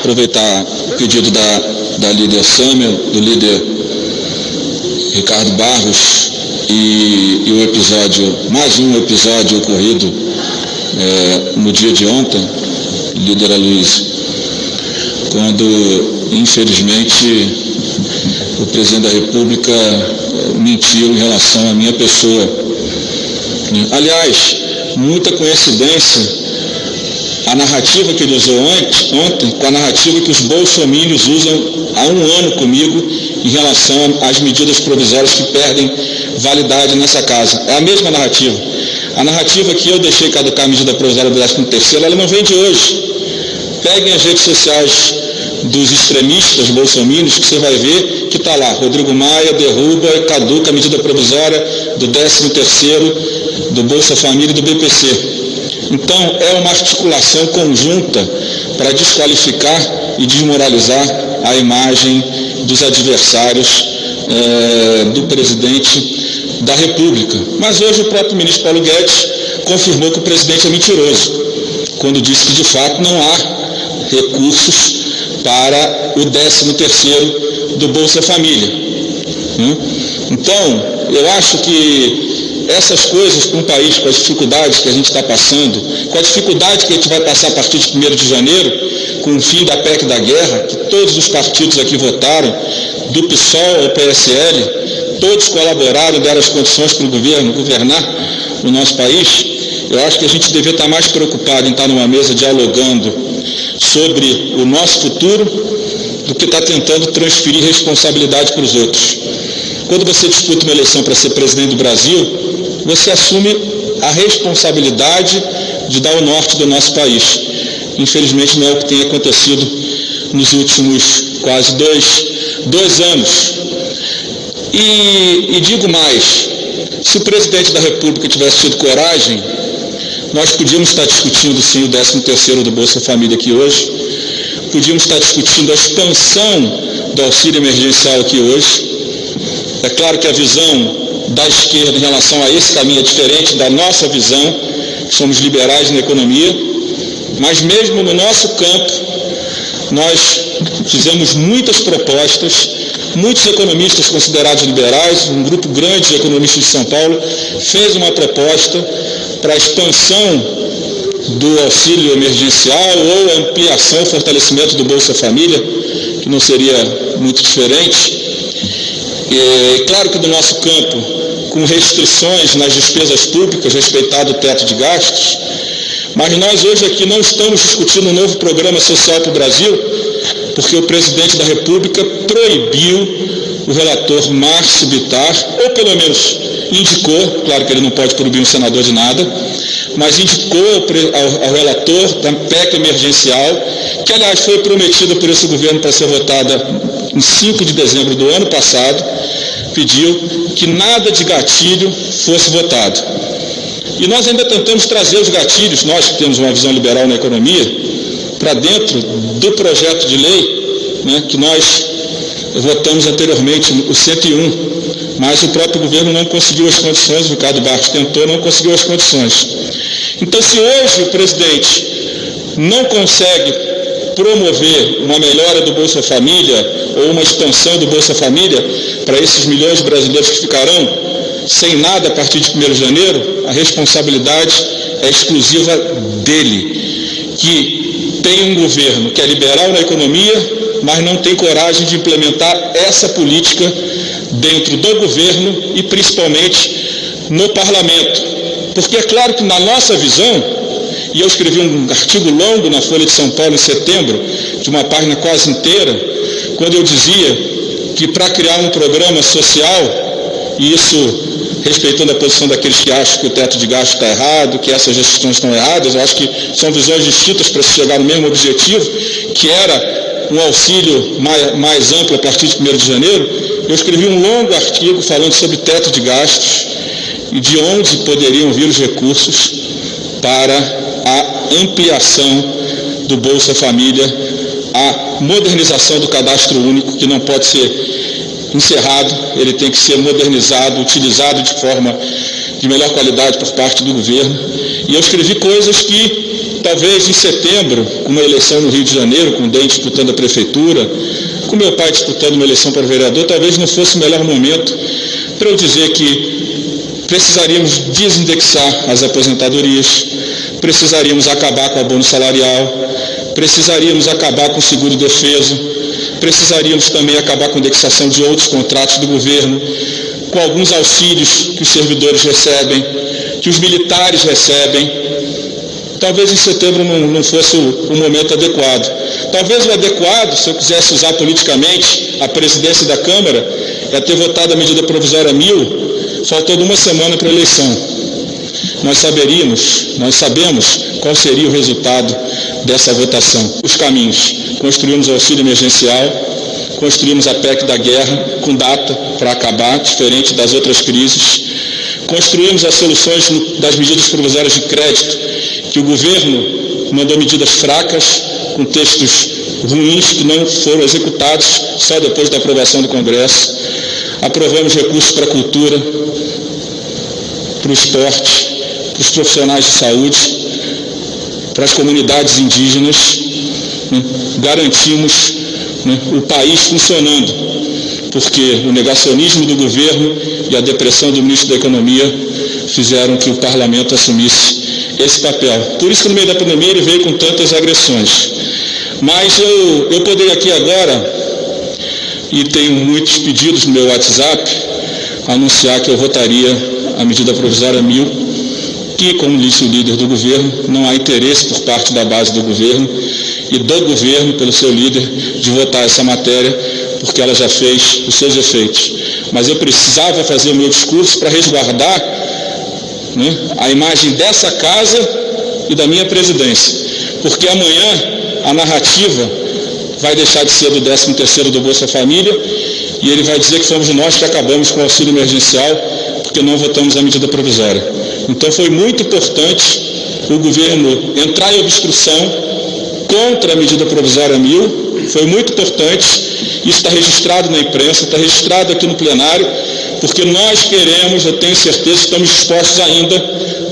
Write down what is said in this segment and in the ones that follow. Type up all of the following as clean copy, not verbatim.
aproveitar o pedido da líder Sâmia, do líder Ricardo Barros e o episódio, mais um episódio ocorrido no dia de ontem, líder Aloysio, quando, infelizmente, o presidente da República mentiu em relação à minha pessoa. Aliás, muita coincidência a narrativa que ele usou ontem com a narrativa que os bolsominions usam há um ano comigo em relação às medidas provisórias que perdem validade nessa casa. É a mesma narrativa. A narrativa que eu deixei caducar a medida provisória do 13º, ela não vem de hoje. Peguem as redes sociais dos extremistas bolsominions, que você vai ver que está lá, Rodrigo Maia derruba e caduca a medida provisória do 13º, do Bolsa Família e do BPC. Então, é uma articulação conjunta para desqualificar e desmoralizar a imagem dos adversários do presidente da República. Mas hoje o próprio ministro Paulo Guedes confirmou que o presidente é mentiroso, quando disse que, de fato, não há recursos para o 13º do Bolsa Família. Então, eu acho que essas coisas para um país com as dificuldades que a gente está passando, com a dificuldade que a gente vai passar a partir de 1º de janeiro, com o fim da PEC da guerra, que todos os partidos aqui votaram, do PSOL ao PSL, todos colaboraram, deram as condições para o governo governar o nosso país. Eu acho que a gente devia estar mais preocupado em estar numa mesa dialogando sobre o nosso futuro do que estar tentando transferir responsabilidade para os outros. Quando você disputa uma eleição para ser presidente do Brasil, você assume a responsabilidade de dar o norte do nosso país. Infelizmente não é o que tem acontecido nos últimos quase dois anos. E digo mais, se o presidente da República tivesse tido coragem, nós podíamos estar discutindo sim o 13º do Bolsa Família aqui hoje, podíamos estar discutindo a expansão do auxílio emergencial aqui hoje. É claro que a visão da esquerda em relação a esse caminho é diferente da nossa visão, que somos liberais na economia, mas mesmo no nosso campo, nós fizemos muitas propostas, muitos economistas considerados liberais, um grupo grande de economistas de São Paulo, fez uma proposta para a expansão do auxílio emergencial ou ampliação, fortalecimento do Bolsa Família, que não seria muito diferente. Claro que do nosso campo, com restrições nas despesas públicas, respeitado o teto de gastos, mas nós hoje aqui não estamos discutindo um novo programa social para o Brasil, porque o presidente da República proibiu o relator Márcio Bittar, ou pelo menos indicou, claro que ele não pode proibir um senador de nada, mas indicou ao relator da PEC emergencial, que aliás foi prometida por esse governo para ser votada em 5 de dezembro do ano passado, pediu que nada de gatilho fosse votado. E nós ainda tentamos trazer os gatilhos, nós que temos uma visão liberal na economia, para dentro do projeto de lei, né, que nós votamos anteriormente, o 101, mas o próprio governo não conseguiu as condições, o Ricardo Barros tentou, não conseguiu as condições. Então, se hoje o presidente não consegue promover uma melhora do Bolsa Família ou uma expansão do Bolsa Família para esses milhões de brasileiros que ficarão sem nada a partir de 1º de janeiro, a responsabilidade é exclusiva dele, que tem um governo que é liberal na economia, mas não tem coragem de implementar essa política dentro do governo e principalmente no parlamento. Porque é claro que na nossa visão, e eu escrevi um artigo longo na Folha de São Paulo em setembro, de uma página quase inteira, quando eu dizia que para criar um programa social, e isso respeitando a posição daqueles que acham que o teto de gasto está errado, que essas restrições estão erradas, eu acho que são visões distintas para se chegar no mesmo objetivo, que era um auxílio mais amplo a partir de 1º de janeiro, eu escrevi um longo artigo falando sobre teto de gastos e de onde poderiam vir os recursos para a ampliação do Bolsa Família, a modernização do cadastro único, que não pode ser encerrado, ele tem que ser modernizado, utilizado de forma de melhor qualidade por parte do governo. E eu escrevi coisas que talvez em setembro, com uma eleição no Rio de Janeiro, com o DEM disputando a prefeitura, com meu pai disputando uma eleição para vereador, talvez não fosse o melhor momento para eu dizer que precisaríamos desindexar as aposentadorias, precisaríamos acabar com o abono salarial, precisaríamos acabar com o seguro-defeso, precisaríamos também acabar com a indexação de outros contratos do governo, com alguns auxílios que os servidores recebem, que os militares recebem. Talvez em setembro não fosse o momento adequado. Talvez o adequado, se eu quisesse usar politicamente a presidência da Câmara, é ter votado a medida provisória 1000, faltando uma semana para a eleição. Nós sabemos qual seria o resultado dessa votação. Os caminhos. Construímos o auxílio emergencial, construímos a PEC da guerra, com data para acabar, diferente das outras crises. Construímos as soluções das medidas provisórias de crédito, que o governo mandou medidas fracas, com textos ruins, que não foram executados só depois da aprovação do Congresso. Aprovamos recursos para a cultura, para o esporte, para os profissionais de saúde, para as comunidades indígenas. Garantimos o país funcionando, porque o negacionismo do governo e a depressão do ministro da Economia fizeram que o parlamento assumisse esse papel. Por isso que no meio da pandemia ele veio com tantas agressões. Mas eu poderia aqui agora, e tenho muitos pedidos no meu WhatsApp, anunciar que eu votaria a medida provisória 1000, que, como disse o líder do governo, não há interesse por parte da base do governo e do governo, pelo seu líder, de votar essa matéria, porque ela já fez os seus efeitos. Mas eu precisava fazer o meu discurso para resguardar a imagem dessa casa e da minha presidência, porque amanhã a narrativa vai deixar de ser do 13º do Bolsa Família e ele vai dizer que fomos nós que acabamos com o auxílio emergencial porque não votamos a medida provisória. Então foi muito importante o governo entrar em obstrução contra a medida provisória 1000, foi muito importante, isso está registrado na imprensa, está registrado aqui no plenário, porque nós queremos, eu tenho certeza, estamos dispostos ainda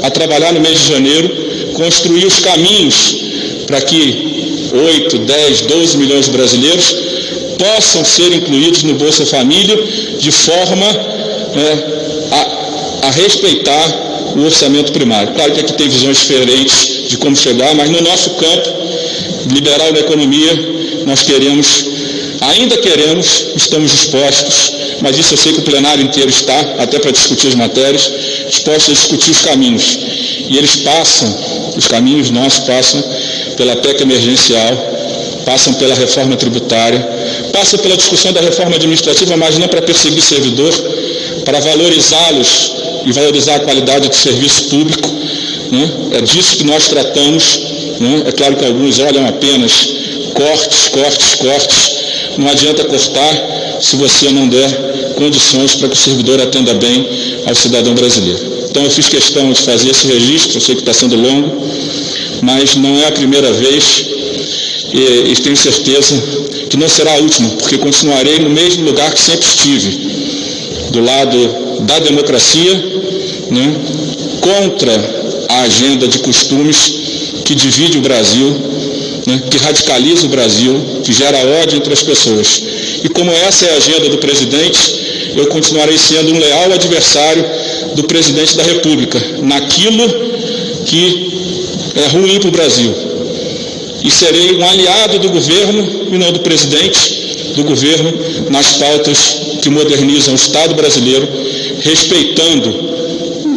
a trabalhar no mês de janeiro, construir os caminhos para que 8, 10, 12 milhões de brasileiros possam ser incluídos no Bolsa Família de forma a respeitar o orçamento primário. Claro que aqui tem visões diferentes de como chegar, mas no nosso campo liberal da economia, nós ainda queremos, estamos dispostos, mas isso eu sei que o plenário inteiro está, até para discutir as matérias, dispostos a discutir os caminhos. E os caminhos nossos passam pela PEC emergencial, passam pela reforma tributária, passam pela discussão da reforma administrativa, mas não para perseguir servidor, para valorizá-los e valorizar a qualidade do serviço público. É disso que nós tratamos. É claro que alguns olham apenas cortes. Não adianta cortar se você não der condições para que o servidor atenda bem ao cidadão brasileiro. Então eu fiz questão de fazer esse registro, eu sei que está sendo longo, mas não é a primeira vez e tenho certeza que não será a última, porque continuarei no mesmo lugar que sempre estive, do lado da democracia, contra a agenda de costumes que divide o Brasil, que radicaliza o Brasil, que gera ódio entre as pessoas. E como essa é a agenda do presidente, eu continuarei sendo um leal adversário do presidente da República, naquilo que é ruim para o Brasil. E serei um aliado do governo e não do presidente do governo nas pautas que modernizam o Estado brasileiro, respeitando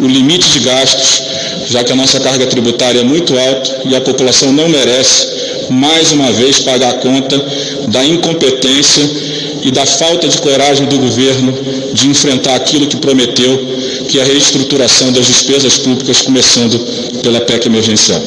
o limite de gastos, já que a nossa carga tributária é muito alta e a população não merece, mais uma vez, pagar a conta da incompetência e da falta de coragem do governo de enfrentar aquilo que prometeu, que é a reestruturação das despesas públicas, começando pela PEC emergencial.